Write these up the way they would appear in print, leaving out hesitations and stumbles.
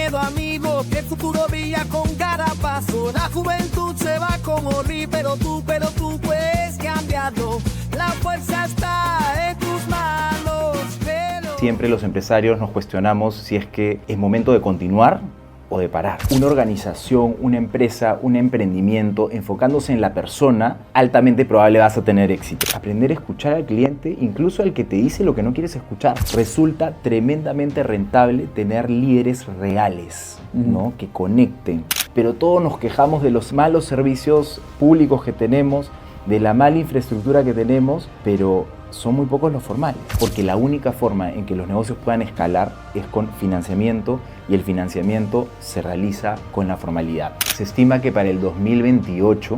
miedo, amigo, que el futuro brilla con cada paso. La juventud se va como río, pero tú puedes cambiarlo. La fuerza está en tus manos. Siempre los empresarios nos cuestionamos si es que es momento de continuar o de parar. Una organización, una empresa, un emprendimiento enfocándose en la persona, altamente probable vas a tener éxito. Aprender a escuchar al cliente, incluso al que te dice lo que no quieres escuchar. Resulta tremendamente rentable tener líderes reales, ¿no? Que conecten. Pero todos nos quejamos de los malos servicios públicos que tenemos, de la mala infraestructura que tenemos, pero son muy pocos los formales, porque la única forma en que los negocios puedan escalar es con financiamiento, y el financiamiento se realiza con la formalidad. Se estima que para el 2028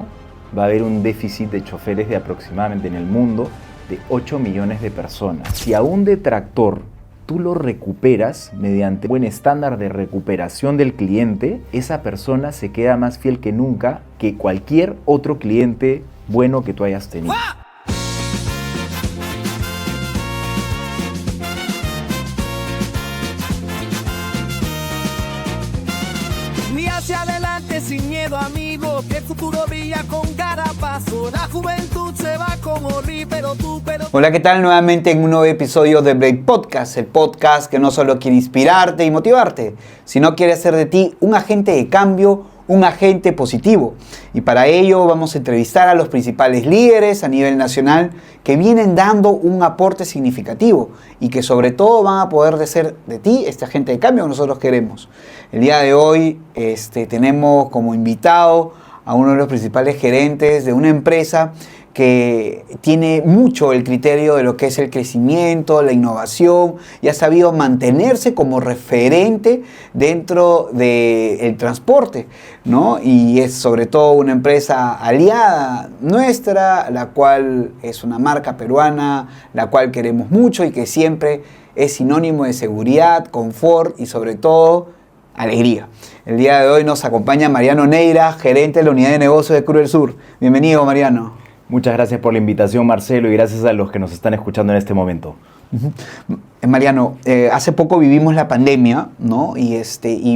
va a haber un déficit de choferes de aproximadamente en el mundo de 8 millones de personas. Si a un detractor tú lo recuperas mediante un buen estándar de recuperación del cliente, esa persona se queda más fiel que nunca que cualquier otro cliente bueno que tú hayas tenido. Ni hacia adelante sin miedo, amigo, que el futuro brilla con cada paso. La juventud se va como río, pero tú. Hola, ¿qué tal? Nuevamente en un nuevo episodio de Break Podcast, el podcast que no solo quiere inspirarte y motivarte, sino quiere hacer de ti un agente de cambio, un agente positivo. Y para ello vamos a entrevistar a los principales líderes a nivel nacional que vienen dando un aporte significativo y que sobre todo van a poder ser de ti este agente de cambio que nosotros queremos. El día de hoy tenemos como invitado a uno de los principales gerentes de una empresa que tiene mucho el criterio de lo que es el crecimiento, la innovación, y ha sabido mantenerse como referente dentro del transporte, ¿no? Y es sobre todo una empresa aliada nuestra, la cual es una marca peruana, la cual queremos mucho y que siempre es sinónimo de seguridad, confort y sobre todo alegría. El día de hoy nos acompaña Mariano Neira, gerente de la unidad de negocios de Cruz del Sur. Bienvenido, Mariano. Muchas gracias por la invitación, Marcelo, y gracias a los que nos están escuchando en este momento. Mariano, hace poco vivimos la pandemia, ¿no? Y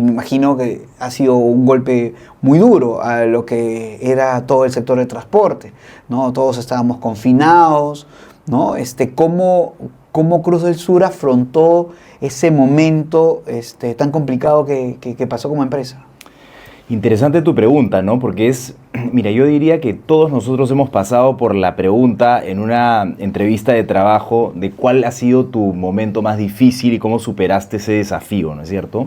me imagino que ha sido un golpe muy duro a lo que era todo el sector de transporte, ¿no? Todos estábamos confinados, ¿no? ¿Cómo Cruz del Sur afrontó ese momento tan complicado que pasó como empresa? Interesante tu pregunta, ¿no? Porque mira, yo diría que todos nosotros hemos pasado por la pregunta en una entrevista de trabajo de cuál ha sido tu momento más difícil y cómo superaste ese desafío, ¿no es cierto?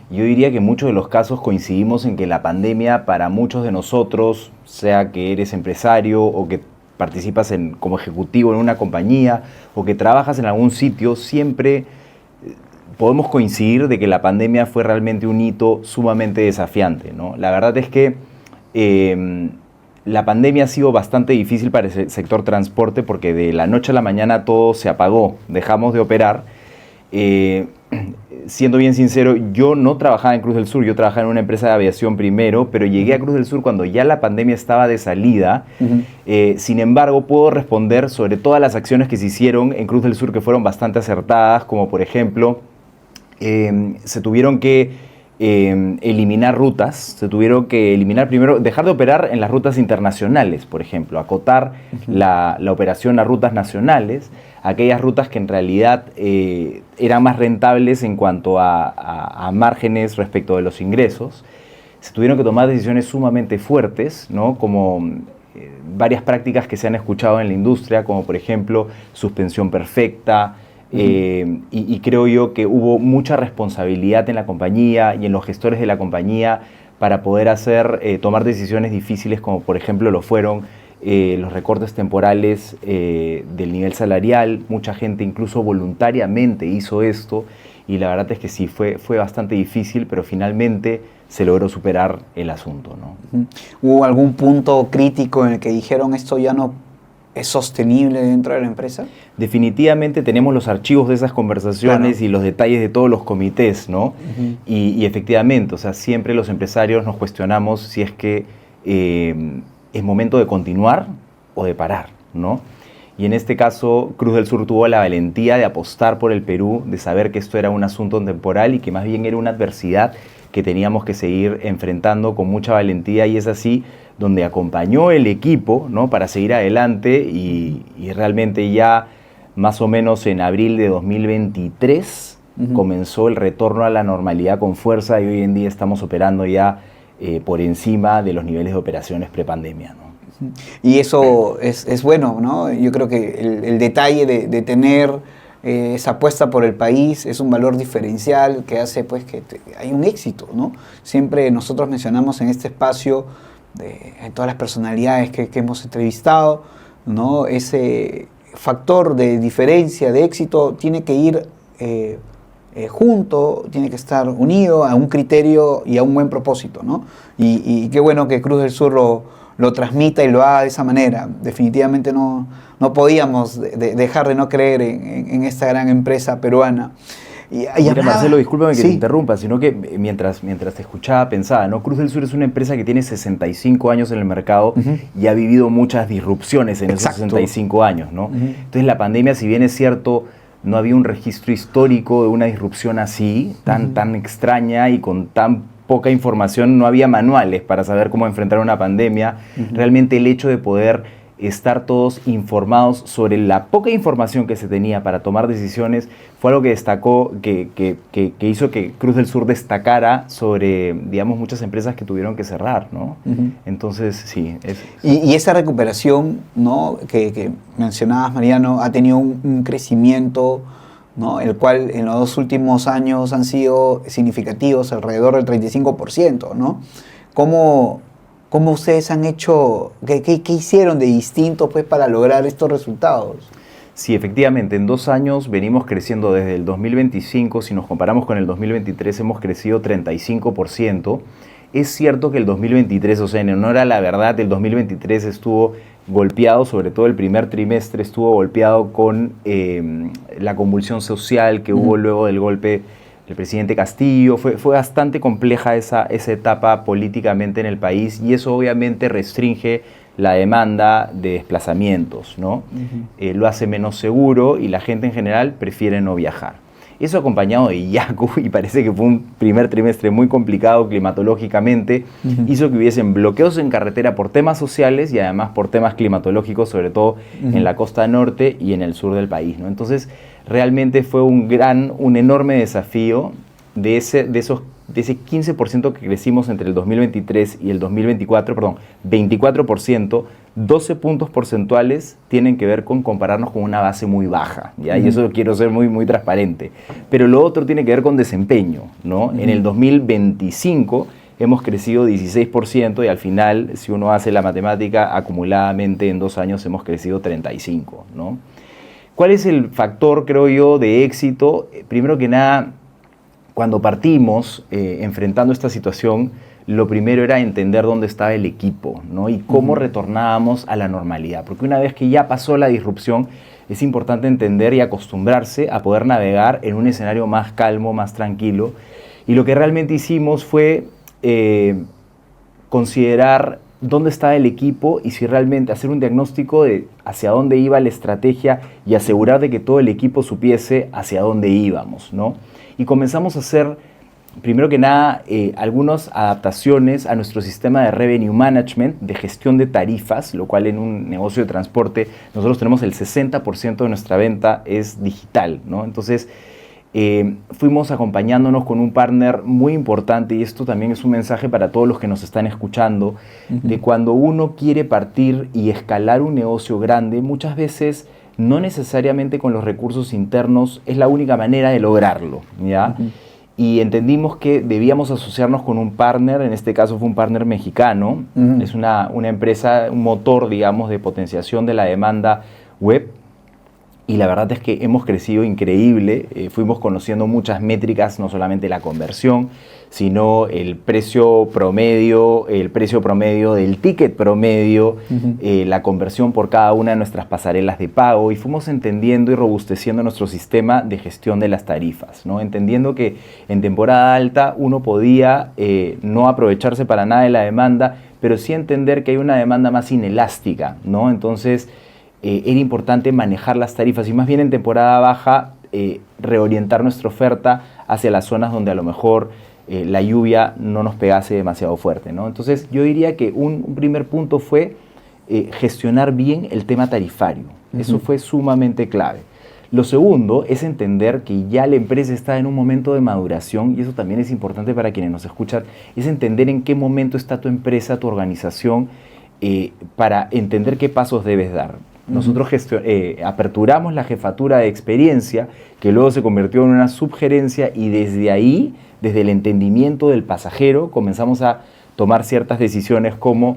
Yo diría que en muchos de los casos coincidimos en que la pandemia para muchos de nosotros, sea que eres empresario o que participas como ejecutivo en una compañía o que trabajas en algún sitio, siempre podemos coincidir de que la pandemia fue realmente un hito sumamente desafiante, ¿no? La verdad es que la pandemia ha sido bastante difícil para el sector transporte porque de la noche a la mañana todo se apagó, dejamos de operar. Siendo bien sincero, yo no trabajaba en Cruz del Sur, yo trabajaba en una empresa de aviación primero, pero llegué a Cruz del Sur cuando ya la pandemia estaba de salida. Sin embargo, puedo responder sobre todas las acciones que se hicieron en Cruz del Sur que fueron bastante acertadas, como por ejemplo, se tuvieron que eliminar rutas, se tuvieron que eliminar primero, dejar de operar en las rutas internacionales, por ejemplo, acotar la operación a rutas nacionales, aquellas rutas que en realidad eran más rentables en cuanto a márgenes respecto de los ingresos. Se tuvieron que tomar decisiones sumamente fuertes, ¿no? Como varias prácticas que se han escuchado en la industria, como por ejemplo suspensión perfecta. Y creo yo que hubo mucha responsabilidad en la compañía y en los gestores de la compañía para poder tomar decisiones difíciles, como por ejemplo lo fueron los recortes temporales del nivel salarial. Mucha gente incluso voluntariamente hizo esto y la verdad es que sí, fue bastante difícil, pero finalmente se logró superar el asunto, ¿no? ¿Hubo algún punto crítico en el que dijeron esto ya no es sostenible dentro de la empresa? Definitivamente tenemos los archivos de esas conversaciones, claro, y los detalles de todos los comités, ¿no? Y efectivamente, o sea, siempre los empresarios nos cuestionamos si es que es momento de continuar o de parar, ¿no? Y en este caso, Cruz del Sur tuvo la valentía de apostar por el Perú, de saber que esto era un asunto temporal y que más bien era una adversidad que teníamos que seguir enfrentando con mucha valentía, y es así donde acompañó el equipo, ¿no?, para seguir adelante y realmente ya más o menos en abril de 2023 comenzó el retorno a la normalidad con fuerza y hoy en día estamos operando ya por encima de los niveles de operaciones prepandemia, ¿no? Y eso es bueno, ¿no? Yo creo que el detalle de tener esa apuesta por el país es un valor diferencial que hace pues que hay un éxito, ¿no? Siempre nosotros mencionamos en este espacio en todas las personalidades que hemos entrevistado, ¿no? Ese factor de diferencia, de éxito, tiene que ir junto, tiene que estar unido a un criterio y a un buen propósito, ¿no? Y qué bueno que Cruz del Sur lo transmita y lo haga de esa manera. Definitivamente no podíamos dejar de no creer en esta gran empresa peruana. Mira, Marcelo, discúlpame que te interrumpa, sino que mientras te escuchaba pensaba, ¿no? Cruz del Sur es una empresa que tiene 65 años en el mercado y ha vivido muchas disrupciones en esos 65 años, ¿no? Entonces la pandemia, si bien es cierto, no había un registro histórico de una disrupción así, tan extraña y con tan poca información, no había manuales para saber cómo enfrentar una pandemia. Realmente el hecho de poder estar todos informados sobre la poca información que se tenía para tomar decisiones fue algo que destacó, que hizo que Cruz del Sur destacara sobre, digamos, muchas empresas que tuvieron que cerrar, ¿no? Entonces, sí. Y esa recuperación, ¿no?, que mencionabas, Mariano, ha tenido un crecimiento, ¿no?, el cual en los 2 últimos años han sido significativos, alrededor del 35%, ¿no? ¿Cómo ustedes han hecho, qué hicieron de distinto pues para lograr estos resultados? Sí, efectivamente, en 2 años venimos creciendo desde el 2025, si nos comparamos con el 2023 hemos crecido 35%. Es cierto que el 2023, o sea, en honor a la verdad, el 2023 estuvo golpeado, sobre todo el primer trimestre estuvo golpeado con la convulsión social que hubo luego del golpe del presidente Castillo. Fue bastante compleja esa etapa políticamente en el país y eso obviamente restringe la demanda de desplazamientos, ¿no? Lo hace menos seguro y la gente en general prefiere no viajar. Eso acompañado de Yaku, y parece que fue un primer trimestre muy complicado climatológicamente, hizo que hubiesen bloqueos en carretera por temas sociales y además por temas climatológicos, sobre todo en la costa norte y en el sur del país, ¿no? Entonces, realmente fue un enorme desafío de ese 15% que crecimos entre el 2023 y el 2024, 24%, 12 puntos porcentuales tienen que ver con compararnos con una base muy baja, ¿ya? Y eso quiero ser muy, muy transparente. Pero lo otro tiene que ver con desempeño, ¿no? En el 2025 hemos crecido 16% y al final, si uno hace la matemática, acumuladamente en 2 años hemos crecido 35%, ¿no? ¿Cuál es el factor, creo yo, de éxito? Primero que nada, cuando partimos enfrentando esta situación, lo primero era entender dónde estaba el equipo, ¿no? Y cómo retornábamos a la normalidad. Porque una vez que ya pasó la disrupción, es importante entender y acostumbrarse a poder navegar en un escenario más calmo, más tranquilo. Y lo que realmente hicimos fue considerar dónde estaba el equipo y si realmente hacer un diagnóstico de hacia dónde iba la estrategia y asegurar de que todo el equipo supiese hacia dónde íbamos, ¿no? Y comenzamos a hacer, primero que nada, algunas adaptaciones a nuestro sistema de revenue management, de gestión de tarifas, lo cual en un negocio de transporte nosotros tenemos el 60% de nuestra venta es digital, ¿no? Entonces, fuimos acompañándonos con un partner muy importante, y esto también es un mensaje para todos los que nos están escuchando, de cuando uno quiere partir y escalar un negocio grande, muchas veces no necesariamente con los recursos internos es la única manera de lograrlo, ¿ya? Y entendimos que debíamos asociarnos con un partner, en este caso fue un partner mexicano, es una empresa, un motor, digamos, de potenciación de la demanda web. Y la verdad es que hemos crecido increíble, fuimos conociendo muchas métricas, no solamente la conversión, sino el precio promedio del ticket promedio, la conversión por cada una de nuestras pasarelas de pago, y fuimos entendiendo y robusteciendo nuestro sistema de gestión de las tarifas, ¿no? Entendiendo que en temporada alta uno podía no aprovecharse para nada de la demanda, pero sí entender que hay una demanda más inelástica, ¿no? Entonces, era importante manejar las tarifas y más bien en temporada baja reorientar nuestra oferta hacia las zonas donde a lo mejor la lluvia no nos pegase demasiado fuerte, ¿no? Entonces yo diría que un primer punto fue gestionar bien el tema tarifario. Eso fue sumamente clave. Lo segundo es entender que ya la empresa está en un momento de maduración, y eso también es importante para quienes nos escuchan, es entender en qué momento está tu empresa, tu organización, para entender qué pasos debes dar. Nosotros aperturamos la jefatura de experiencia, que luego se convirtió en una subgerencia, y desde ahí, desde el entendimiento del pasajero, comenzamos a tomar ciertas decisiones como,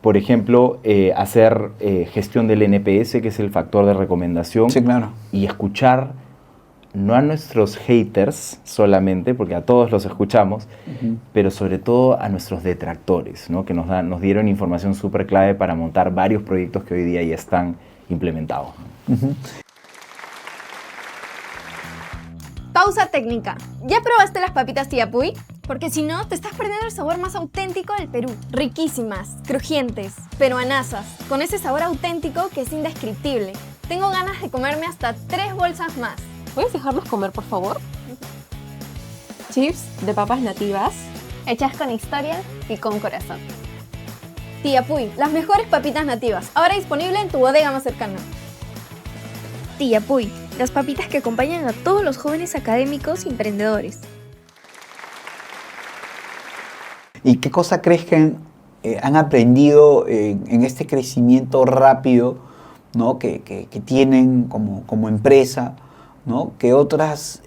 por ejemplo, hacer gestión del NPS, que es el factor de recomendación. Sí, claro. Y escuchar, no a nuestros haters solamente, porque a todos los escuchamos, pero sobre todo a nuestros detractores, ¿no? Que nos dieron información súper clave para montar varios proyectos que hoy día ya están implementados. Pausa técnica. ¿Ya probaste las papitas Tía Puy? Porque si no, te estás perdiendo el sabor más auténtico del Perú. Riquísimas, crujientes, peruanazas, con ese sabor auténtico que es indescriptible. Tengo ganas de comerme hasta 3 bolsas más. ¿Puedes dejarnos comer, por favor? Chips de papas nativas. Hechas con historia y con corazón. Tía Puy, las mejores papitas nativas. Ahora disponible en tu bodega más cercana. Tía Puy, las papitas que acompañan a todos los jóvenes académicos y emprendedores. ¿Y qué cosa crees que han aprendido en este crecimiento rápido, ¿no? que tienen como empresa, ¿no? que otros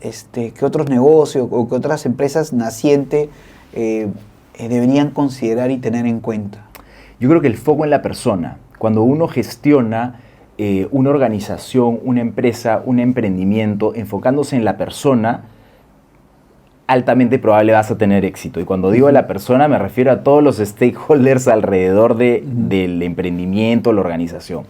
negocios o que otras empresas nacientes deberían considerar y tener en cuenta? Yo creo que el foco en la persona. Cuando uno gestiona una organización, una empresa, un emprendimiento, enfocándose en la persona, altamente probable vas a tener éxito. Y cuando digo la persona, me refiero a todos los stakeholders alrededor del emprendimiento, la organización.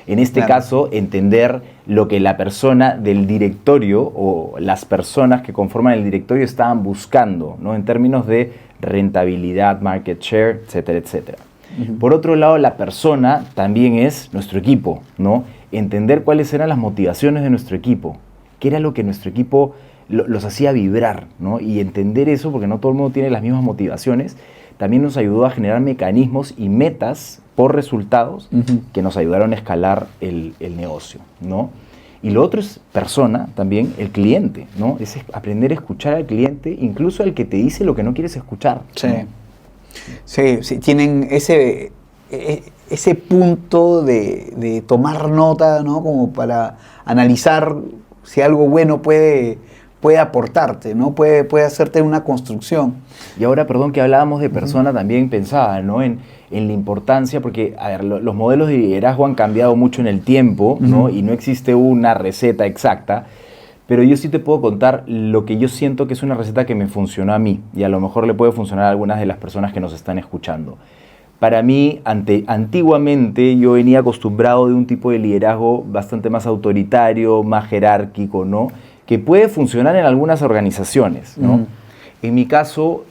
En este caso, entender lo que la persona del directorio o las personas que conforman el directorio estaban buscando, ¿no? En términos de rentabilidad, market share, etcétera, etcétera. Por otro lado, la persona también es nuestro equipo, ¿no? Entender cuáles eran las motivaciones de nuestro equipo, qué era lo que nuestro equipo los hacía vibrar, ¿no? Y entender eso, porque no todo el mundo tiene las mismas motivaciones, también nos ayudó a generar mecanismos y metas por resultados que nos ayudaron a escalar el negocio, ¿no? Y lo otro es persona, también el cliente, ¿no? Es aprender a escuchar al cliente, incluso al que te dice lo que no quieres escuchar. Sí. ¿No? Sí, tienen ese punto de tomar nota, ¿no? Como para analizar si algo bueno puede aportarte, ¿no? Puede hacerte una construcción. Y ahora, perdón, que hablábamos de persona, también pensaba, ¿no? en la importancia, porque, a ver, los modelos de liderazgo han cambiado mucho en el tiempo, ¿no? Y no existe una receta exacta, pero yo sí te puedo contar lo que yo siento que es una receta que me funcionó a mí, y a lo mejor le puede funcionar a algunas de las personas que nos están escuchando. Para mí, antiguamente, yo venía acostumbrado de un tipo de liderazgo bastante más autoritario, más jerárquico, ¿no? Que puede funcionar en algunas organizaciones, ¿no? En mi caso,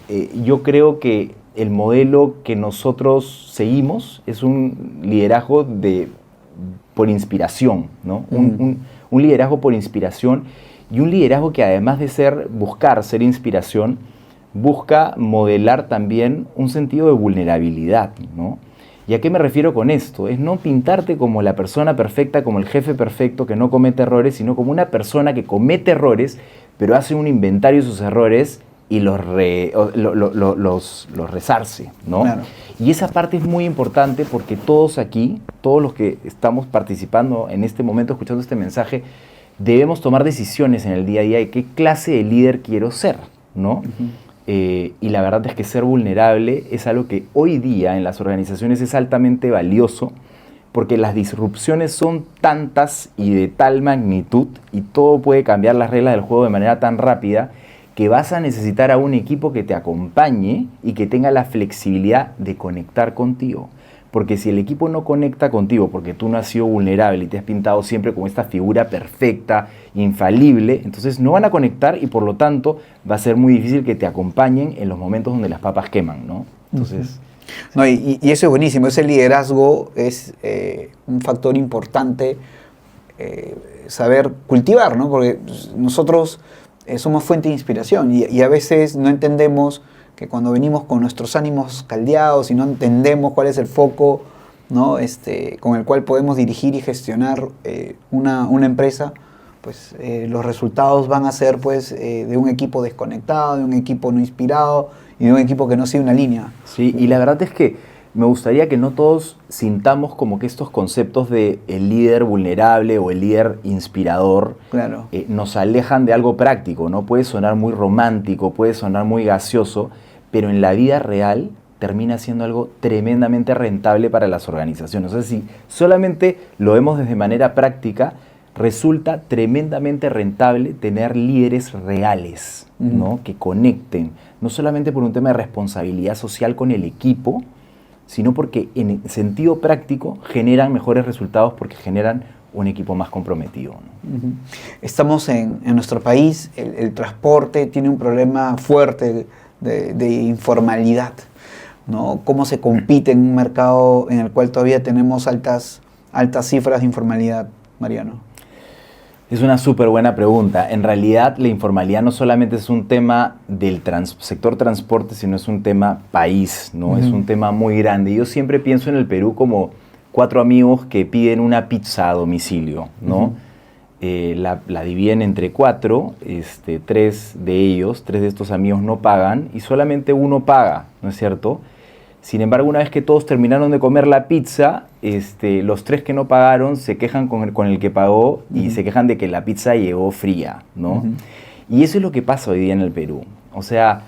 yo creo que el modelo que nosotros seguimos es un liderazgo por inspiración, ¿no? Un liderazgo por inspiración, y un liderazgo que además de buscar ser inspiración, busca modelar también un sentido de vulnerabilidad, ¿no? ¿Y a qué me refiero con esto? Es no pintarte como la persona perfecta, como el jefe perfecto que no comete errores, sino como una persona que comete errores, pero hace un inventario de sus errores y los resarce, ¿no? Claro. Y esa parte es muy importante porque todos aquí, todos los que estamos participando en este momento, escuchando este mensaje, debemos tomar decisiones en el día a día de qué clase de líder quiero ser, ¿no? Y la verdad es que ser vulnerable es algo que hoy día en las organizaciones es altamente valioso, porque las disrupciones son tantas y de tal magnitud, y todo puede cambiar las reglas del juego de manera tan rápida, que vas a necesitar a un equipo que te acompañe y que tenga la flexibilidad de conectar contigo. Porque si el equipo no conecta contigo porque tú no has sido vulnerable y te has pintado siempre como esta figura perfecta, infalible, entonces no van a conectar, y por lo tanto va a ser muy difícil que te acompañen en los momentos donde las papas queman, ¿no? Entonces, No, y eso es buenísimo, ese liderazgo es un factor importante saber cultivar, ¿no? Porque nosotros somos fuente de inspiración y a veces no entendemos que cuando venimos con nuestros ánimos caldeados y no entendemos cuál es el foco, ¿no? Con el cual podemos dirigir y gestionar una empresa, pues los resultados van a ser pues, de un equipo desconectado, de un equipo no inspirado y de un equipo que no sigue una línea. Sí, y la verdad es que me gustaría que no todos sintamos como que estos conceptos de el líder vulnerable o el líder inspirador Claro. Nos alejan de algo práctico, ¿no? Puede sonar muy romántico, puede sonar muy gaseoso, pero en la vida real termina siendo algo tremendamente rentable para las organizaciones. O sea, si solamente lo vemos desde manera práctica, resulta tremendamente rentable tener líderes reales, ¿no? Que conecten, no solamente por un tema de responsabilidad social con el equipo, sino porque en sentido práctico generan mejores resultados porque generan un equipo más comprometido, ¿no? Estamos en nuestro país, el transporte tiene un problema fuerte de informalidad, ¿no? ¿Cómo se compite en un mercado en el cual todavía tenemos altas cifras de informalidad, Mariano? Es una súper buena pregunta. En realidad, la informalidad no solamente es un tema del sector transporte, sino es un tema país, ¿no? Es un tema muy grande. Yo siempre pienso en el Perú como 4 amigos que piden una pizza a domicilio, ¿no? La dividen entre 4, 3 de estos amigos no pagan y solamente uno paga, ¿no es cierto? Sin embargo, una vez que todos terminaron de comer la pizza, los 3 que no pagaron se quejan con el que pagó y se quejan de que la pizza llegó fría, ¿no? Y eso es lo que pasa hoy día en el Perú. O sea,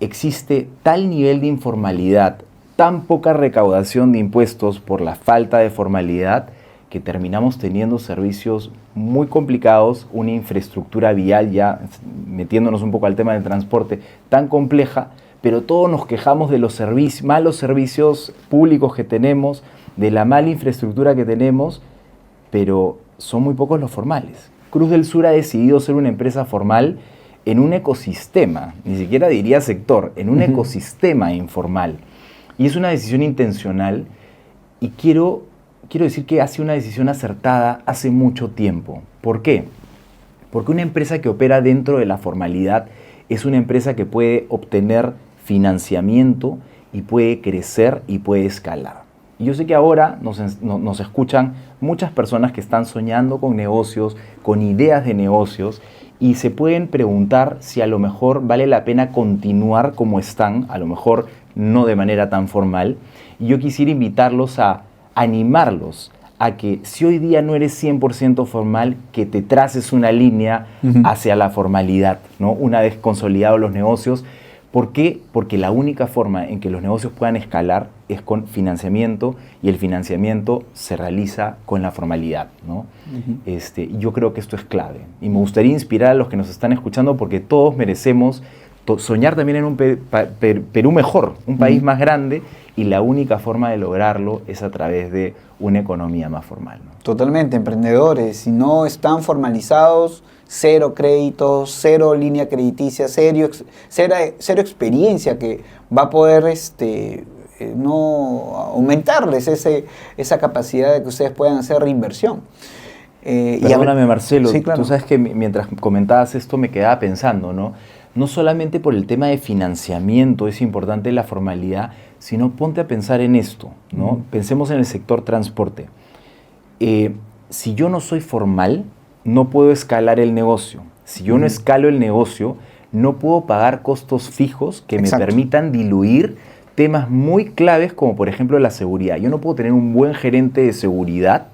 existe tal nivel de informalidad, tan poca recaudación de impuestos por la falta de formalidad, que terminamos teniendo servicios muy complicados, una infraestructura vial, ya metiéndonos un poco al tema del transporte, tan compleja, pero todos nos quejamos de los malos servicios públicos que tenemos, de la mala infraestructura que tenemos, pero son muy pocos los formales. Cruz del Sur ha decidido ser una empresa formal en un ecosistema, ni siquiera diría sector, en un ecosistema informal. Y es una decisión intencional y quiero decir que ha sido una decisión acertada hace mucho tiempo. ¿Por qué? Porque una empresa que opera dentro de la formalidad es una empresa que puede obtener financiamiento y puede crecer y puede escalar. Y yo sé que ahora nos escuchan muchas personas que están soñando con negocios, con ideas de negocios, y se pueden preguntar si a lo mejor vale la pena continuar como están, a lo mejor no de manera tan formal. Y yo quisiera invitarlos a animarlos a que si hoy día no eres 100% formal, que te traces una línea hacia la formalidad, ¿no? Una vez consolidados los negocios. ¿Por qué? Porque la única forma en que los negocios puedan escalar es con financiamiento y el financiamiento se realiza con la formalidad, ¿no? Yo creo que esto es clave y me gustaría inspirar a los que nos están escuchando porque todos merecemos soñar también en un Perú mejor, un país más grande, y la única forma de lograrlo es a través de una economía más formal, ¿no? Totalmente, emprendedores, si no están formalizados, 0 créditos, 0 línea crediticia, cero experiencia que va a poder no aumentarles esa capacidad de que ustedes puedan hacer reinversión. Perdóname, Marcelo, sí, claro. Tú sabes que mientras comentabas esto me quedaba pensando, ¿no? No solamente por el tema de financiamiento es importante la formalidad, sino ponte a pensar en esto, ¿no? Pensemos en el sector transporte. Si yo no soy formal, no puedo escalar el negocio. Si yo no escalo el negocio, no puedo pagar costos fijos que me permitan diluir temas muy claves como por ejemplo la seguridad. Yo no puedo tener un buen gerente de seguridad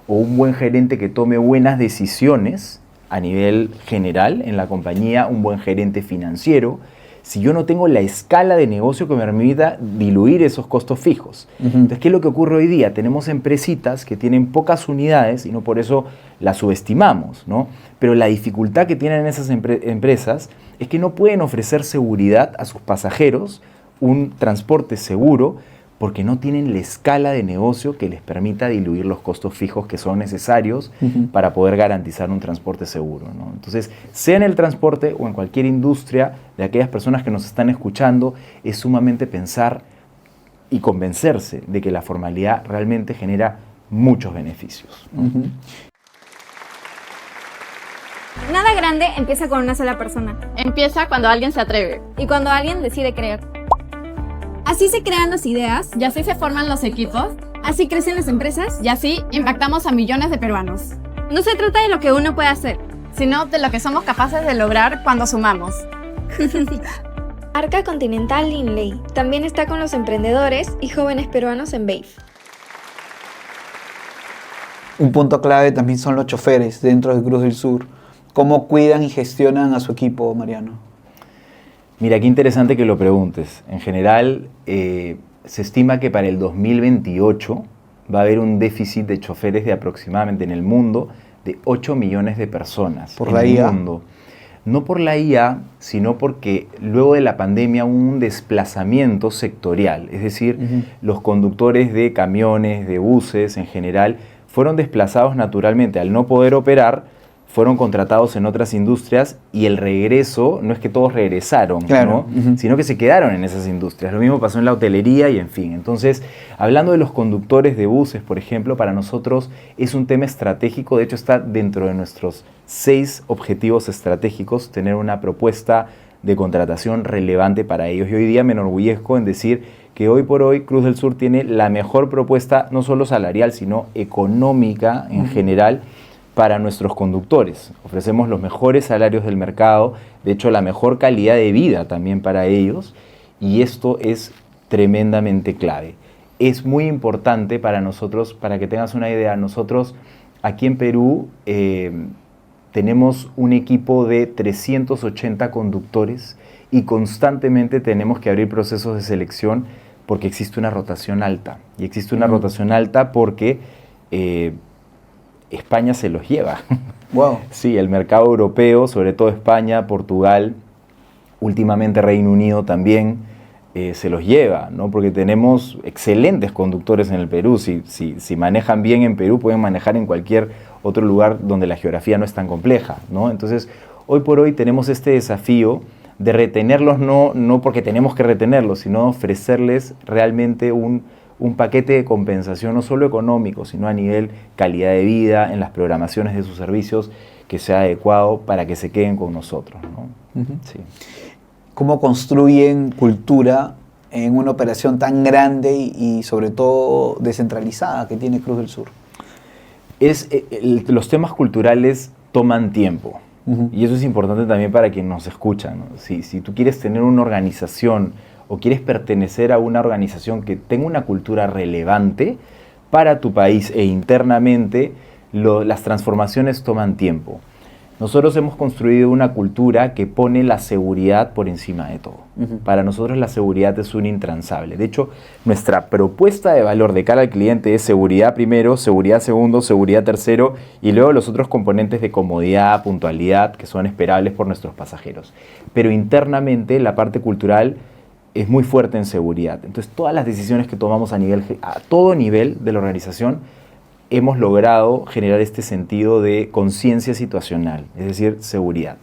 o un buen gerente que tome buenas decisiones a nivel general en la compañía, un buen gerente financiero, si yo no tengo la escala de negocio que me permita diluir esos costos fijos. Entonces, ¿qué es lo que ocurre hoy día? Tenemos empresitas que tienen pocas unidades y no por eso las subestimamos, ¿no? Pero la dificultad que tienen esas empresas es que no pueden ofrecer seguridad a sus pasajeros, un transporte seguro, porque no tienen la escala de negocio que les permita diluir los costos fijos que son necesarios para poder garantizar un transporte seguro, ¿no? Entonces, sea en el transporte o en cualquier industria, de aquellas personas que nos están escuchando, es sumamente pensar y convencerse de que la formalidad realmente genera muchos beneficios, ¿no? Nada grande empieza con una sola persona. Empieza cuando alguien se atreve. Y cuando alguien decide creer. Así se crean las ideas, Y así se forman los equipos. así crecen las empresas. Y así impactamos a millones de peruanos. No se trata de lo que uno puede hacer. Sino de lo que somos capaces de lograr cuando sumamos. Arca Continental Linley también está con los emprendedores y jóvenes peruanos en BAVE. Un punto clave también son los choferes dentro de Cruz del Sur. ¿Cómo cuidan y gestionan a su equipo, Mariano? Mira, qué interesante que lo preguntes. En general, se estima que para el 2028 va a haber un déficit de choferes de aproximadamente en el mundo de 8 millones de personas. ¿Por en la el IA? mundo. No por la IA, sino porque luego de la pandemia hubo un desplazamiento sectorial. Es decir, los conductores de camiones, de buses en general, fueron desplazados naturalmente. Al no poder operar, fueron contratados en otras industrias y el regreso, no es que todos regresaron, Claro. ¿no? Sino que se quedaron en esas industrias. Lo mismo pasó en la hotelería y en fin. Entonces, hablando de los conductores de buses, por ejemplo, para nosotros es un tema estratégico. De hecho, está dentro de nuestros 6 objetivos estratégicos tener una propuesta de contratación relevante para ellos. Y hoy día me enorgullezco en decir que hoy por hoy Cruz del Sur tiene la mejor propuesta, no solo salarial, sino económica en general, para nuestros conductores. Ofrecemos los mejores salarios del mercado, de hecho la mejor calidad de vida también para ellos, y esto es tremendamente clave. Es muy importante para nosotros, para que tengas una idea, nosotros aquí en Perú tenemos un equipo de 380 conductores y constantemente tenemos que abrir procesos de selección porque existe una rotación alta. Y existe una rotación alta porque España se los lleva. Wow. Sí, el mercado europeo, sobre todo España, Portugal, últimamente Reino Unido también, se los lleva, ¿no? Porque tenemos excelentes conductores en el Perú. Si manejan bien en Perú, pueden manejar en cualquier otro lugar donde la geografía no es tan compleja, ¿no? Entonces, hoy por hoy tenemos este desafío de retenerlos, no porque tenemos que retenerlos, sino ofrecerles realmente un paquete de compensación, no solo económico, sino a nivel calidad de vida, en las programaciones de sus servicios, que sea adecuado para que se queden con nosotros, ¿no? Sí. ¿Cómo construyen cultura en una operación tan grande y sobre todo descentralizada que tiene Cruz del Sur? Los temas culturales toman tiempo. Y eso es importante también para quien nos escucha, ¿no? Si tú quieres tener una organización o quieres pertenecer a una organización que tenga una cultura relevante para tu país e internamente, las transformaciones toman tiempo. Nosotros hemos construido una cultura que pone la seguridad por encima de todo. Para nosotros la seguridad es un intransable. De hecho, nuestra propuesta de valor de cara al cliente es seguridad primero, seguridad segundo, seguridad tercero y luego los otros componentes de comodidad, puntualidad, que son esperables por nuestros pasajeros. Pero internamente la parte cultural es muy fuerte en seguridad. Entonces, todas las decisiones que tomamos a todo nivel de la organización, hemos logrado generar este sentido de conciencia situacional, es decir, seguridad.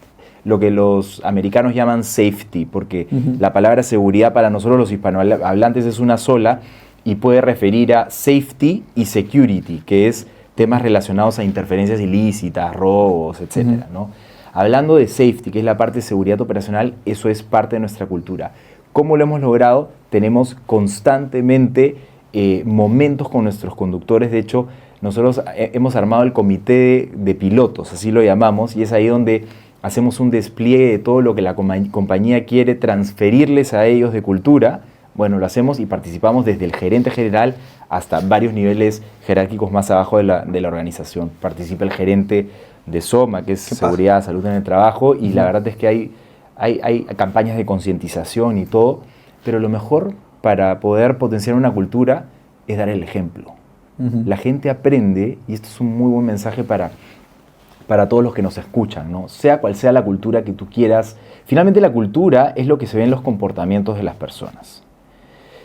Lo que los americanos llaman safety, porque la palabra seguridad para nosotros los hispanohablantes es una sola y puede referir a safety y security, que es temas relacionados a interferencias ilícitas, robos, etcétera, ¿no? Hablando de safety, que es la parte de seguridad operacional, eso es parte de nuestra cultura. ¿Cómo lo hemos logrado? Tenemos constantemente momentos con nuestros conductores. De hecho, nosotros hemos armado el comité de pilotos, así lo llamamos, y es ahí donde hacemos un despliegue de todo lo que la compañía quiere transferirles a ellos de cultura. Bueno, lo hacemos y participamos desde el gerente general hasta varios niveles jerárquicos más abajo de la organización. Participa el gerente de SOMA, que es Seguridad, Salud en el Trabajo, y la verdad es que hay campañas de concientización y todo, pero lo mejor para poder potenciar una cultura es dar el ejemplo. La gente aprende, y esto es un muy buen mensaje para todos los que nos escuchan, ¿no? Sea cual sea la cultura que tú quieras, finalmente la cultura es lo que se ve en los comportamientos de las personas.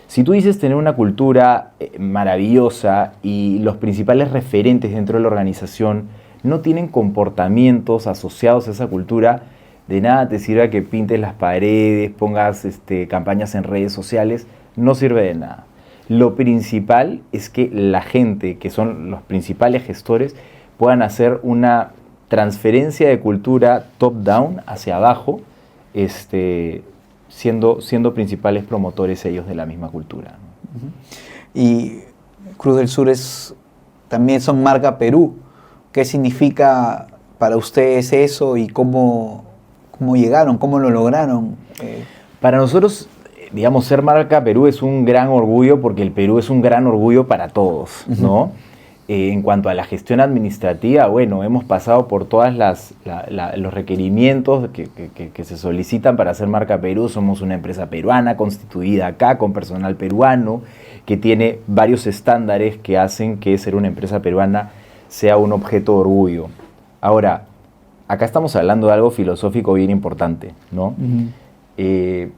Si tú dices tener una cultura maravillosa y los principales referentes dentro de la organización no tienen comportamientos asociados a esa cultura, de nada te sirve que pintes las paredes, pongas campañas en redes sociales, no sirve de nada. Lo principal es que la gente, que son los principales gestores, puedan hacer una transferencia de cultura top-down hacia abajo, siendo principales promotores ellos de la misma cultura, ¿no? Y Cruz del Sur también son marca Perú. ¿Qué significa para ustedes eso y cómo llegaron, cómo lo lograron? Para nosotros, digamos, ser marca Perú es un gran orgullo porque el Perú es un gran orgullo para todos, ¿no? En cuanto a la gestión administrativa, bueno, hemos pasado por todos los requerimientos que se solicitan para ser marca Perú. Somos una empresa peruana constituida acá con personal peruano que tiene varios estándares que hacen que ser una empresa peruana sea un objeto de orgullo. Ahora, acá estamos hablando de algo filosófico bien importante, ¿no? ¿Qué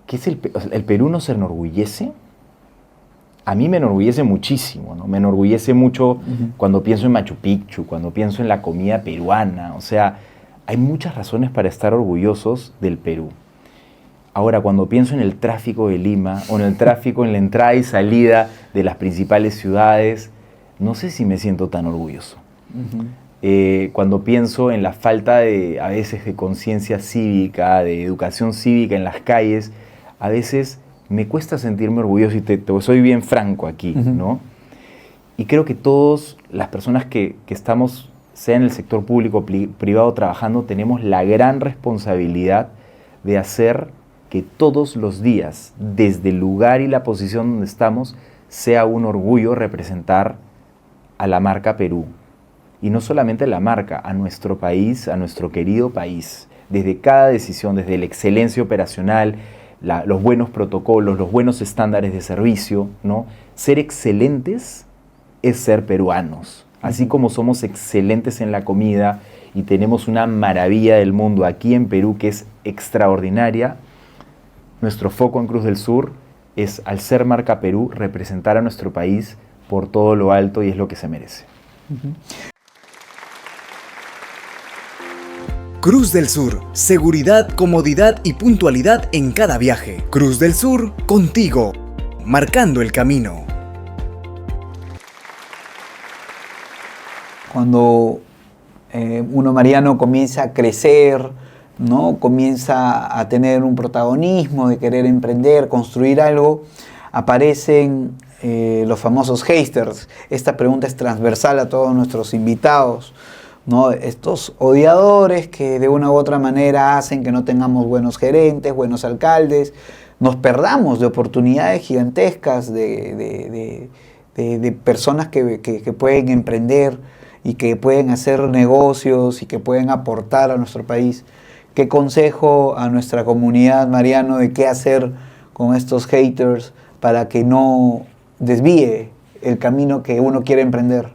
es el Perú no se enorgullece? A mí me enorgullece muchísimo, ¿no? Me enorgullece mucho cuando pienso en Machu Picchu, cuando pienso en la comida peruana. O sea, hay muchas razones para estar orgullosos del Perú. Ahora, cuando pienso en el tráfico de Lima o en el tráfico en la entrada y salida de las principales ciudades, no sé si me siento tan orgulloso. Cuando pienso en la falta a veces de conciencia cívica, de educación cívica en las calles, a veces me cuesta sentirme orgulloso y soy bien franco aquí, ¿no? Y creo que todas las personas que estamos, sea en el sector público o privado trabajando, tenemos la gran responsabilidad de hacer que todos los días, desde el lugar y la posición donde estamos, sea un orgullo representar a la marca Perú. Y no solamente a la marca, a nuestro país, a nuestro querido país. Desde cada decisión, desde la excelencia operacional, los buenos protocolos, los buenos estándares de servicio, ¿no? Ser excelentes es ser peruanos. Así como somos excelentes en la comida y tenemos una maravilla del mundo aquí en Perú que es extraordinaria, nuestro foco en Cruz del Sur es, al ser marca Perú, representar a nuestro país por todo lo alto y es lo que se merece. Cruz del Sur, seguridad, comodidad y puntualidad en cada viaje. Cruz del Sur, contigo, marcando el camino. Cuando uno, Mariano, comienza a crecer, ¿no? Comienza a tener un protagonismo de querer emprender, construir algo, aparecen los famosos haters. Esta pregunta es transversal a todos nuestros invitados, ¿no? Estos odiadores que de una u otra manera hacen que no tengamos buenos gerentes, buenos alcaldes, nos perdamos de oportunidades gigantescas de personas que pueden emprender y que pueden hacer negocios y que pueden aportar a nuestro país. ¿Qué consejo a nuestra comunidad, Mariano, de qué hacer con estos haters para que no desvíe el camino que uno quiere emprender?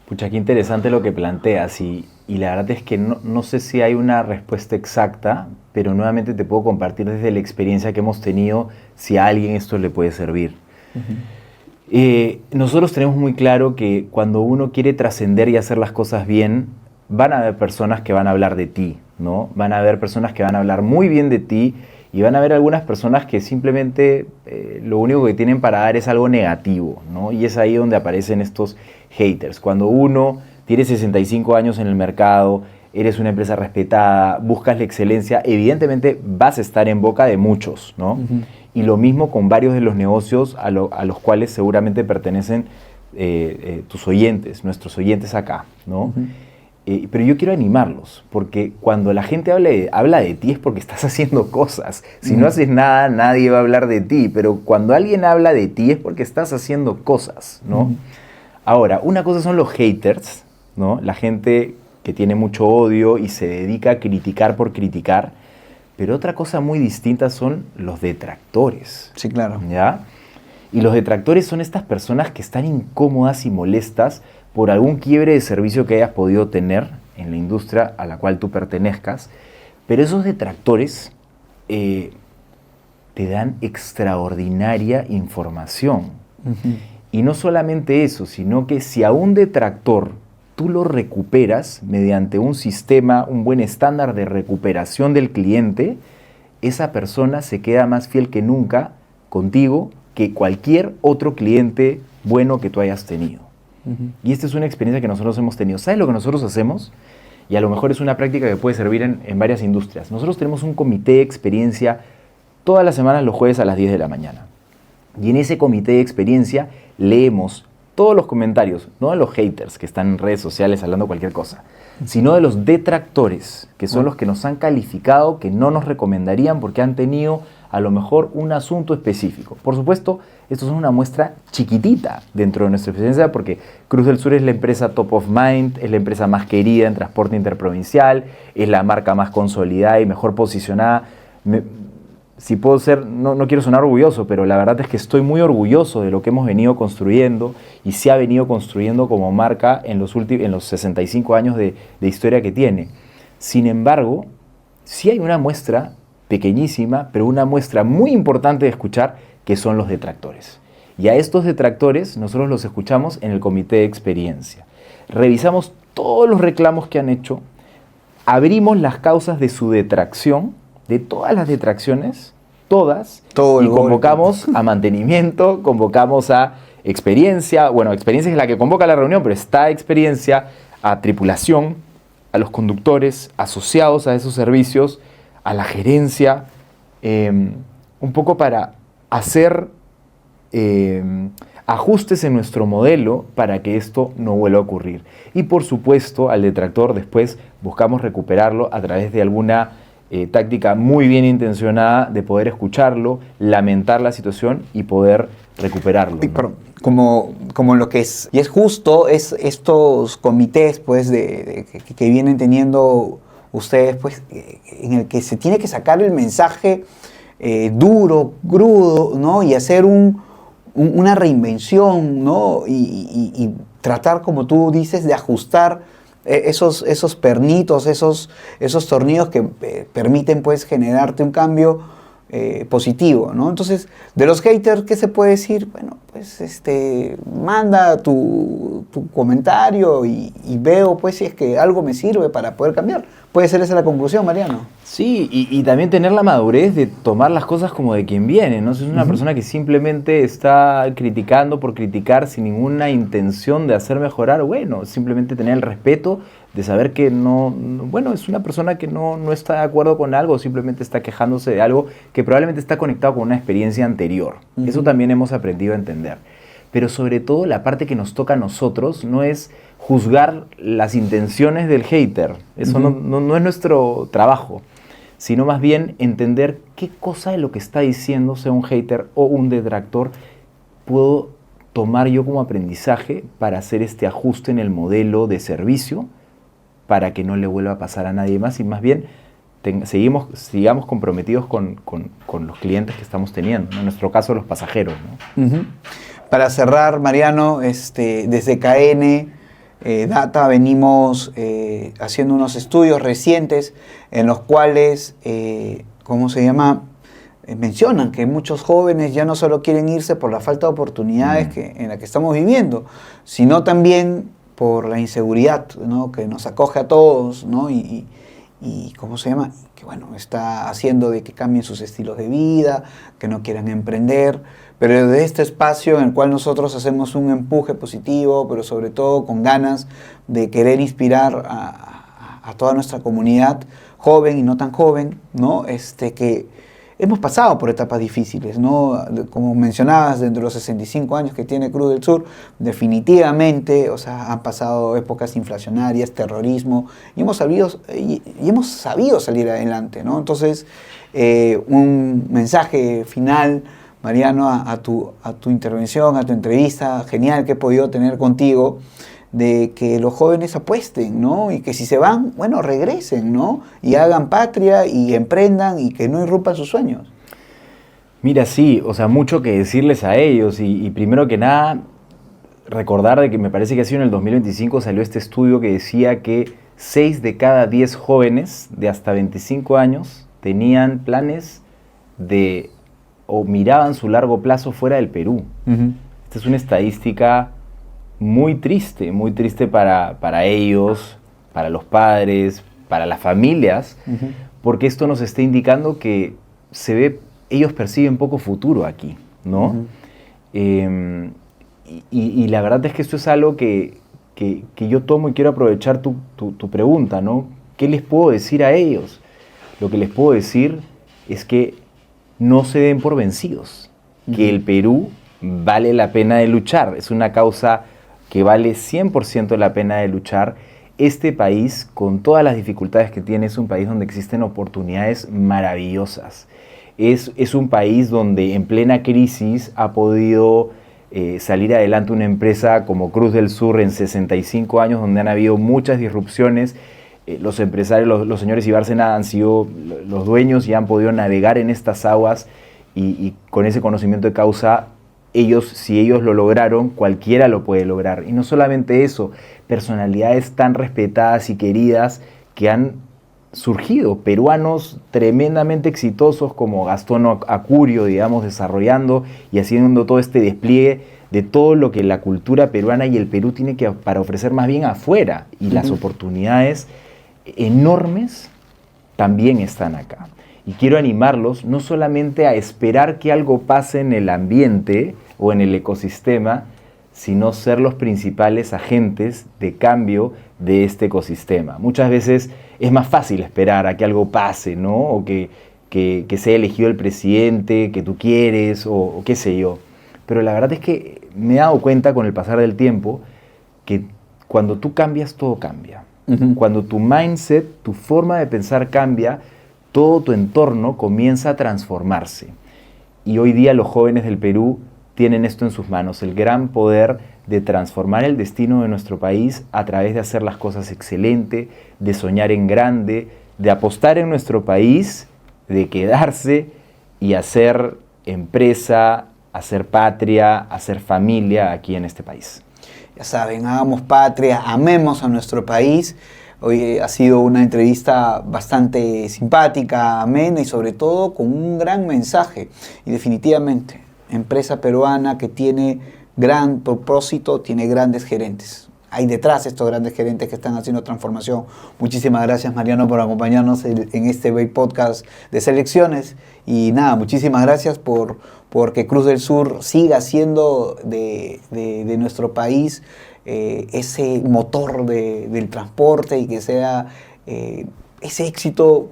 Pucha, qué interesante lo que planteas y la verdad es que no sé si hay una respuesta exacta, pero nuevamente te puedo compartir desde la experiencia que hemos tenido si a alguien esto le puede servir. Nosotros tenemos muy claro que cuando uno quiere trascender y hacer las cosas bien, van a haber personas que van a hablar de ti, ¿no? Van a haber personas que van a hablar muy bien de ti y van a haber algunas personas que simplemente lo único que tienen para dar es algo negativo, ¿no? Y es ahí donde aparecen estos haters. Cuando uno tiene 65 años en el mercado, eres una empresa respetada, buscas la excelencia, evidentemente vas a estar en boca de muchos, ¿no? Y lo mismo con varios de los negocios a los cuales seguramente pertenecen tus oyentes, nuestros oyentes acá, ¿no? Pero yo quiero animarlos, porque cuando la gente habla de ti es porque estás haciendo cosas. Si no haces nada, nadie va a hablar de ti, pero cuando alguien habla de ti es porque estás haciendo cosas, ¿no? Ahora, una cosa son los haters, ¿no? La gente que tiene mucho odio y se dedica a criticar por criticar, pero otra cosa muy distinta son los detractores. Sí, claro. ¿Ya? Y los detractores son estas personas que están incómodas y molestas por algún quiebre de servicio que hayas podido tener en la industria a la cual tú pertenezcas, pero esos detractores te dan extraordinaria información. Y no solamente eso, sino que si a un detractor tú lo recuperas mediante un sistema, un buen estándar de recuperación del cliente, esa persona se queda más fiel que nunca contigo que cualquier otro cliente bueno que tú hayas tenido. Y esta es una experiencia que nosotros hemos tenido. ¿Sabes lo que nosotros hacemos? Y a lo mejor es una práctica que puede servir en varias industrias. Nosotros tenemos un comité de experiencia todas las semanas los jueves a las 10 de la mañana. Y en ese comité de experiencia leemos todos los comentarios, no de los haters que están en redes sociales hablando cualquier cosa, sino de los detractores, que son los que nos han calificado, que no nos recomendarían porque han tenido a lo mejor un asunto específico. Por supuesto, esto es una muestra chiquitita dentro de nuestra experiencia porque Cruz del Sur es la empresa top of mind, es la empresa más querida en transporte interprovincial, es la marca más consolidada y mejor posicionada. Si puedo ser, no quiero sonar orgulloso, pero la verdad es que estoy muy orgulloso de lo que hemos venido construyendo y se ha venido construyendo como marca en los 65 años de historia que tiene. Sin embargo, sí hay una muestra pequeñísima, pero una muestra muy importante de escuchar, que son los detractores. Y a estos detractores nosotros los escuchamos en el comité de experiencia. Revisamos todos los reclamos que han hecho, abrimos las causas de su detracción, de todas las detracciones, todas, y convocamos a mantenimiento, convocamos a experiencia, bueno, experiencia es la que convoca la reunión, pero está experiencia, a tripulación, a los conductores asociados a esos servicios, a la gerencia, un poco para hacer ajustes en nuestro modelo para que esto no vuelva a ocurrir. Y por supuesto, al detractor después buscamos recuperarlo a través de alguna táctica muy bien intencionada de poder escucharlo, lamentar la situación y poder recuperarlo, ¿no? Pero como lo que es, y es justo, es estos comités pues, que vienen teniendo ustedes, pues, en el que se tiene que sacar el mensaje duro, crudo, ¿no? Y hacer una reinvención, ¿no? Y tratar, como tú dices, de ajustar esos pernitos, esos tornillos que permiten, pues, generarte un cambio positivo, ¿no? Entonces, de los haters, ¿qué se puede decir? Bueno, pues, manda tu comentario y veo, pues, si es que algo me sirve para poder cambiar. ¿Puede ser esa la conclusión, Mariano? Sí, y también tener la madurez de tomar las cosas como de quien viene, ¿no? Si es una persona que simplemente está criticando por criticar sin ninguna intención de hacer mejorar, bueno, simplemente tener el respeto de saber que bueno, es una persona que no está de acuerdo con algo, simplemente está quejándose de algo que probablemente está conectado con una experiencia anterior. Eso también hemos aprendido a entender. Pero sobre todo la parte que nos toca a nosotros no es juzgar las intenciones del hater. Eso no es nuestro trabajo, sino más bien entender qué cosa de lo que está diciendo, sea un hater o un detractor, puedo tomar yo como aprendizaje para hacer este ajuste en el modelo de servicio para que no le vuelva a pasar a nadie más y más bien sigamos comprometidos con los clientes que estamos teniendo, ¿no? En nuestro caso los pasajeros, ¿no? Para cerrar, Mariano, desde KN Data venimos haciendo unos estudios recientes en los cuales, mencionan que muchos jóvenes ya no solo quieren irse por la falta de oportunidades en la que estamos viviendo, sino también por la inseguridad, ¿no? Que nos acoge a todos, ¿no? Y que bueno, está haciendo de que cambien sus estilos de vida, que no quieran emprender, pero de este espacio en el cual nosotros hacemos un empuje positivo, pero sobre todo con ganas de querer inspirar a toda nuestra comunidad, joven y no tan joven, ¿no? Que hemos pasado por etapas difíciles, ¿no? Como mencionabas, dentro de los 65 años que tiene Cruz del Sur, definitivamente, han pasado épocas inflacionarias, terrorismo, y hemos sabido salir adelante, ¿no? Entonces, un mensaje final, Mariano, a tu intervención, a tu entrevista genial que he podido tener contigo, de que los jóvenes apuesten, ¿no? Y que si se van, bueno, regresen, ¿no? Y hagan patria y emprendan y que no irrumpan sus sueños. Mira, sí, mucho que decirles a ellos y primero que nada, recordar de que me parece que ha sido en el 2025 salió este estudio que decía que 6 de cada 10 jóvenes de hasta 25 años tenían planes o miraban su largo plazo fuera del Perú. Esta es una estadística muy triste para ellos, para los padres, para las familias, porque esto nos está indicando que ellos perciben poco futuro aquí, ¿no? Y la verdad es que esto es algo que yo tomo y quiero aprovechar tu pregunta, ¿no? ¿Qué les puedo decir a ellos? Lo que les puedo decir es que no se den por vencidos, que el Perú vale la pena de luchar, es una causa que vale 100% la pena de luchar. Este país, con todas las dificultades que tiene, es un país donde existen oportunidades maravillosas. Es un país donde en plena crisis ha podido salir adelante una empresa como Cruz del Sur en 65 años, donde han habido muchas disrupciones. Los empresarios, los señores Ibárcena han sido los dueños y han podido navegar en estas aguas y con ese conocimiento de causa, si ellos lo lograron, cualquiera lo puede lograr. Y no solamente eso, personalidades tan respetadas y queridas que han surgido, peruanos tremendamente exitosos como Gastón Acurio, digamos, desarrollando y haciendo todo este despliegue de todo lo que la cultura peruana y el Perú tiene para ofrecer más bien afuera. Y las oportunidades enormes también están acá. Y quiero animarlos no solamente a esperar que algo pase en el ambiente o en el ecosistema, sino ser los principales agentes de cambio de este ecosistema. Muchas veces es más fácil esperar a que algo pase, ¿no? O que sea elegido el presidente que tú quieres o qué sé yo. Pero la verdad es que me he dado cuenta con el pasar del tiempo que cuando tú cambias, todo cambia. Cuando tu mindset, tu forma de pensar cambia, todo tu entorno comienza a transformarse. Y hoy día los jóvenes del Perú tienen esto en sus manos, el gran poder de transformar el destino de nuestro país a través de hacer las cosas excelente, de soñar en grande, de apostar en nuestro país, de quedarse y hacer empresa, hacer patria, hacer familia aquí en este país. Ya saben, hagamos patria, amemos a nuestro país. Hoy ha sido una entrevista bastante simpática, amena y sobre todo con un gran mensaje. Y definitivamente, empresa peruana que tiene gran propósito, tiene grandes gerentes. Hay detrás estos grandes gerentes que están haciendo transformación. Muchísimas gracias, Mariano, por acompañarnos en este Break Podcast de selecciones. Y nada, muchísimas gracias porque Cruz del Sur siga siendo de nuestro país ese motor del transporte y que sea ese éxito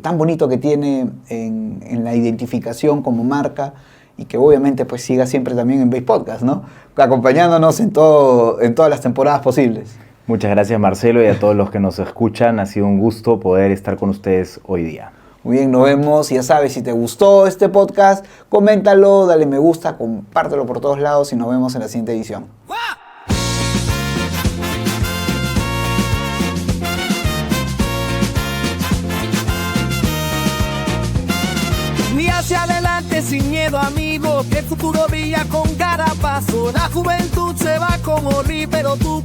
tan bonito que tiene en la identificación como marca y que obviamente pues siga siempre también en Break Podcast, ¿no? Acompañándonos en todas las temporadas posibles. Muchas gracias, Marcelo, y a todos los que nos escuchan. Ha sido un gusto poder estar con ustedes hoy día. Muy bien, nos vemos. Ya sabes, si te gustó este podcast, coméntalo, dale me gusta, compártelo por todos lados y nos vemos en la siguiente edición. Ni hacia adelante sin miedo, amigo, que el futuro brilla con cada paso. La juventud se va como río, pero tú